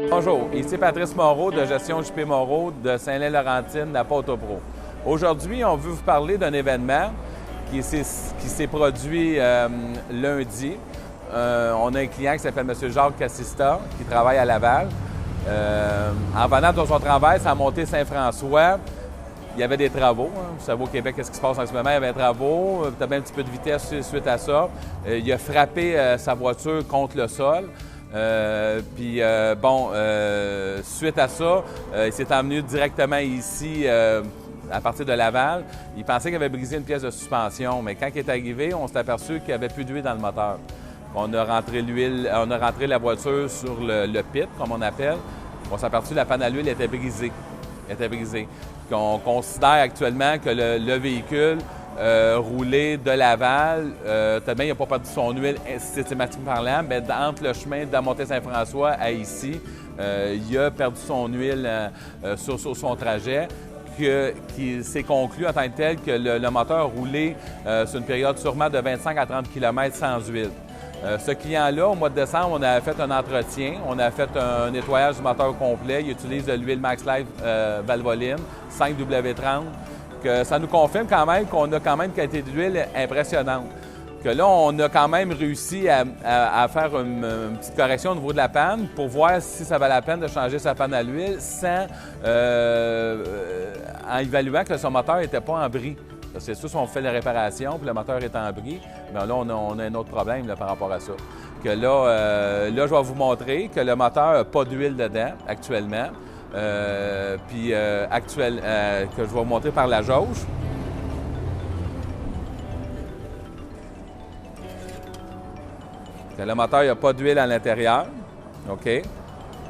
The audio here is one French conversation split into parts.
Bonjour, ici Patrice Moreau de Gestion JP Moreau de Saint-Lin-Laurentine, la Porte-aux-Pros. Aujourd'hui, on veut vous parler d'un événement qui s'est produit lundi. On a un client qui s'appelle M. Jacques Cassista, qui travaille à Laval. En venant de son travail, c'est à Montée-Saint-François. Il y avait des travaux. Vous savez au Québec, qu'est-ce qui se passe en ce moment? Il y avait des travaux, peut-être un petit peu de vitesse suite à ça. Il a frappé sa voiture contre le sol. Suite à ça, il s'est emmené directement ici à partir de Laval. Il pensait qu'il avait brisé une pièce de suspension, mais quand il est arrivé, on s'est aperçu qu'il n'y avait plus d'huile dans le moteur. On a rentré la voiture sur le pit, comme on appelle. On s'est aperçu que la panne à l'huile était brisée. On considère actuellement que le véhicule roulé de Laval, tellement il n'a pas perdu son huile systématiquement parlant, mais entre le chemin de Montée-Saint-François à ici, il a perdu son huile sur son trajet, qui s'est conclu en tant que tel que le moteur a roulé sur une période sûrement de 25 à 30 km sans huile. Ce client-là, au mois de décembre, on a fait un entretien, on a fait un nettoyage du moteur complet. Il utilise de l'huile MaxLife Valvoline 5W30. Que ça nous confirme quand même qu'on a quand même une qualité d'huile impressionnante. Que là, on a quand même réussi à faire une petite correction au niveau de la panne pour voir si ça valait la peine de changer sa panne à l'huile en évaluant que son moteur n'était pas en bris. C'est sûr, si on fait la réparation puis le moteur est en bris, bien là, on a un autre problème là, par rapport à ça. Que là, je vais vous montrer que le moteur n'a pas d'huile dedans actuellement. Que je vais vous montrer par la jauge. Que le moteur, il n'y a pas d'huile à l'intérieur. OK?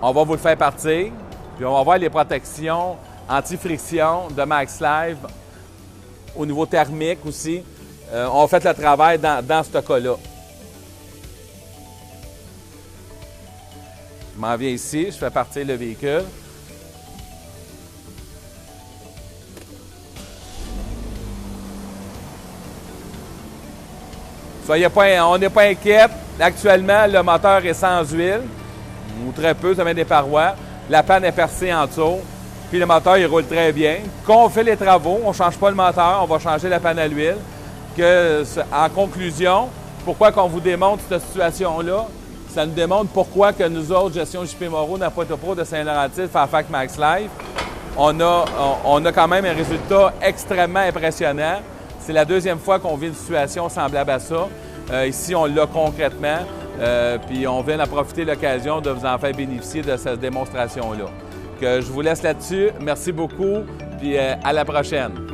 On va vous le faire partir, puis on va voir les protections anti-friction de MaxLife au niveau thermique aussi. On a fait le travail dans ce cas-là. Je m'en viens ici, je fais partir le véhicule. On n'est pas inquiète. Actuellement, le moteur est sans huile, ou très peu, ça met des parois. La panne est percée en dessous, puis le moteur, il roule très bien. Quand on fait les travaux, on ne change pas le moteur, on va changer la panne à l'huile. En conclusion, pourquoi qu'on vous démontre cette situation-là? Ça nous démontre pourquoi que nous autres, Gestion JP Moreau, n'a pas été pro de Saint-Laurentine, Fairfax MaxLife. On a quand même un résultat extrêmement impressionnant. C'est la deuxième fois qu'on vit une situation semblable à ça. Ici, on l'a concrètement, puis on vient d'en profiter de l'occasion de vous en faire bénéficier de cette démonstration-là. Je vous laisse là-dessus. Merci beaucoup, puis à la prochaine.